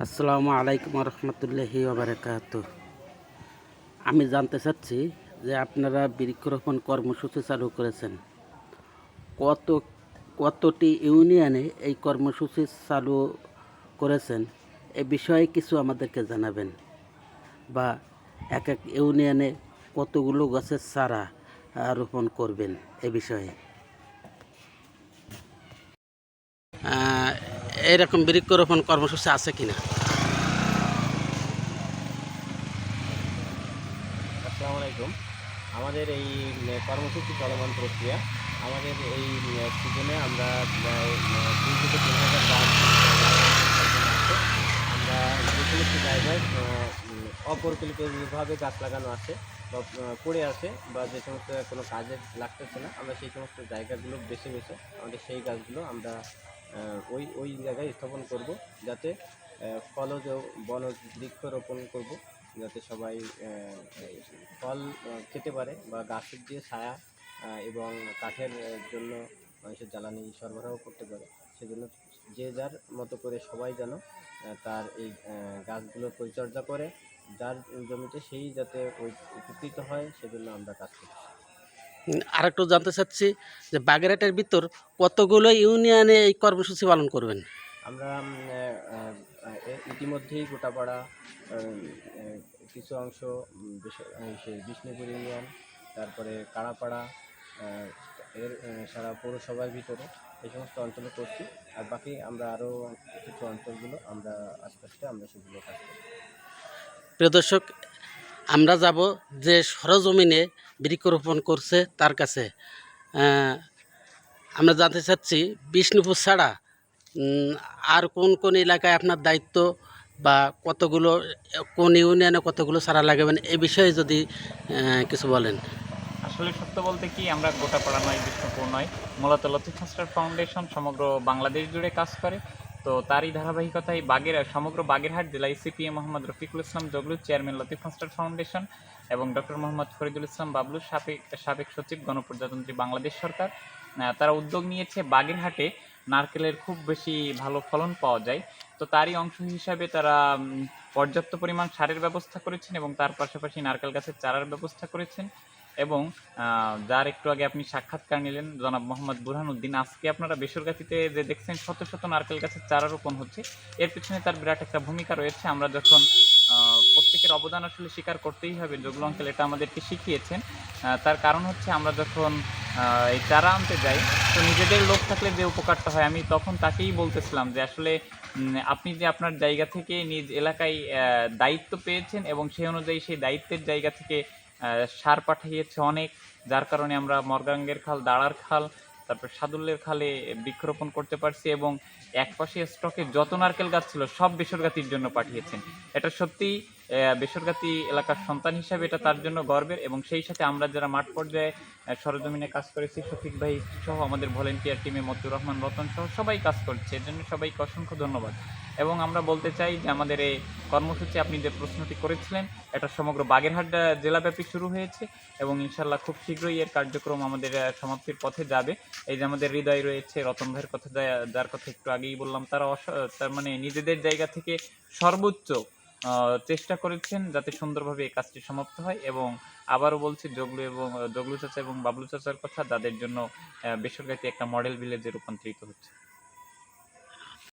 আসসালামু আলাইকুম রহমতুল্লাহি ওবারাকাতুহ। আমি জানতে চাচ্ছি যে আপনারা বৃক্ষরোপণ কর্মসূচি চালু করেছেন, কত কতটি ইউনিয়নে এই কর্মসূচি চালু করেছেন এ বিষয়ে কিছু আমাদেরকে জানাবেন, বা এক এক ইউনিয়নে কতগুলো গাছের চারা রোপণ করবেন এ বিষয়ে। এরকম বৃক্ষরোপণ কর্মসূচি আছে কিনা? আসসালামু আলাইকুম। আমাদের এই কর্মসূচি চলমান প্রক্রিয়া। আমাদের এই সিজনে আমরা প্রায় 2 থেকে 3 হাজার গাছ আছে। আমরা যে সমস্ত জায়গায় অপরিকল্পিতভাবে গাছ লাগানো আছে বা পড়ে আছে বা যে সমস্ত কোনো কাজে লাগতেছে না, আমরা সেই সমস্ত জায়গাগুলো বেছে বেছে আমাদের সেই গাছগুলো আমরা ওই জায়গায় স্থাপন করব, যাতে ফলজ ও বনজ বৃক্ষরোপণ করব, যাতে সবাই এই ফল খেতে পারে বা গাছের যে ছায়া এবং কাঠের জন্য মানুষের জ্বালানি সরবরাহ করতে পারে। সেজন্য যে যার মতো করে সবাই যেন তার এই গাছগুলোর পরিচর্যা করে, যার জমিতে সেই যাতে ওই উপকৃত হয়, সেজন্য আমরা কাজ করছি। আরেকটু জানতে চাচ্ছি যে বাগেরহাটের ভিতর কতগুলো ইউনিয়নে এই কর্মসূচি পালন করবেন? আমরা ইতিমধ্যেই গোটাপাড়া, উম, আহ, কিছু অংশ, সেই বিষ্ণুপুর ইউনিয়ন, তারপরে কাড়াপাড়া, আহ, এর সারা পৌরসভার ভিতরে এই সমস্ত অঞ্চলে করছি। আর বাকি আমরা আরও কিছু অঞ্চলগুলো আমরা আস্তে আস্তে আমরা সেগুলো কাজ করছি। প্রিয় দর্শক, আমরা যাব যে সরজমিনে বৃক্ষরোপণ করছে তার কাছে। আহ, আমরা জানতে চাচ্ছি বিষ্ণুপুর ছাড়া উম, আর কোন কোন এলাকায় আপনার দায়িত্ব, বা কতগুলো, কোন ইউনিয়নে কতগুলো চারা লাগাবেন এ বিষয়ে যদি কিছু বলেন। আসলে সত্য বলতে কি, আমরা গোটাপাড়া নয়, বিষ্ণুপুর নয়, মূলত লতিফ মাস্টার ফাউন্ডেশন সমগ্র বাংলাদেশ জুড়ে কাজ করে। তো তারই ধারাবাহিকতায় সমগ্র বাগেরহাট জেলায় CPM Mohammad Rafiqul Islam Jaglu, chairman Latif Master Foundation, এবং ডক্টর মোহাম্মদ ফরিদুল ইসলাম বাবলু, সাবেক সচিব, গণপ্রজাতন্ত্রী বাংলাদেশ সরকার। তারা উদ্যোগ নিয়েছে বাগেরহাটে নারকেলের খুব বেশি ভালো ফলন পাওয়া যায়। তো তারই অংশ হিসাবে তারা পর্যাপ্ত পরিমাণ সারের ব্যবস্থা করেছেন এবং তার পাশাপাশি নারকেল গাছের চারার ব্যবস্থা করেছেন। এবং যার একটু আগে আপনি সাক্ষাৎকার নিলেন জনাব মোহাম্মদ বুরহানুদ্দিন, আজকে আপনারা বেসরকারিতে যে দেখছেন শত শত নারকেল গাছের চারা রোপণ হচ্ছে, এর পিছনে তার বিরাট একটা ভূমিকা রয়েছে। আমরা যখন প্রত্যেকের অবদান আসলে স্বীকার করতেই হবে, জগলু আঙ্কেল এটা আমাদেরকে শিখিয়েছেন। তার কারণ হচ্ছে, আমরা যখন এই চারা আনতে যাই, তো নিজেদের লোক থাকলে যে উপকারটা হয়, আমি তখন তাকেই বলতেছিলাম যে আসলে আপনি যে আপনার জায়গা থেকে নিজ এলাকায় দায়িত্ব পেয়েছেন এবং সেই অনুযায়ী সেই দায়িত্বের জায়গা থেকে সার পাঠিয়েছে অনেক, যার কারণে আমরা মর্গাঙ্গের খাল, দাঁড়ার খাল, তারপর সাদুল্যের খালে বৃক্ষরোপণ করতে পারছি। এবং একপাশে স্টকে যত নারকেল গাছ ছিল সব বেসরকারির জন্য পাঠিয়েছেন। এটা সত্যিই বেসরকারি এলাকার সন্তান হিসাবে এটা তার জন্য গর্বের। এবং সেই সাথে আমরা যারা মাঠ পর্যায়ে সরজমিনে কাজ করেছি, শফিক ভাই সহ আমাদের ভলেন্টিয়ার টিমে মতিউর রহমান, রতন সহ সবাই কাজ করছে, এর জন্য সবাইকে অসংখ্য ধন্যবাদ। এবং আমরা বলতে চাই যে আমাদের এই কর্মসূচি, আপনি যে প্রশ্নটি করেছিলেন, এটা সমগ্র বাগেরহাট জেলাব্যাপী শুরু হয়েছে এবং ইনশাল্লাহ খুব শীঘ্রই এর কার্যক্রম আমাদের সমাপ্তির পথে যাবে। এই যে আমাদের হৃদয় রয়েছে, রতন ভাইয়ের কথা, যার কথা একটু আগেই বললাম, তারা তার মানে নিজেদের জায়গা থেকে সর্বোচ্চ চেষ্টা করেছেন যাতে সুন্দরভাবে এই কাজটি সমাপ্ত হয়। এবং আবারও বলছি, জগলু চাচা এবং বাবলু চাচার কথা, যাদের জন্য বেসরকারি একটা মডেল ভিলেজে রূপান্তরিত হচ্ছে।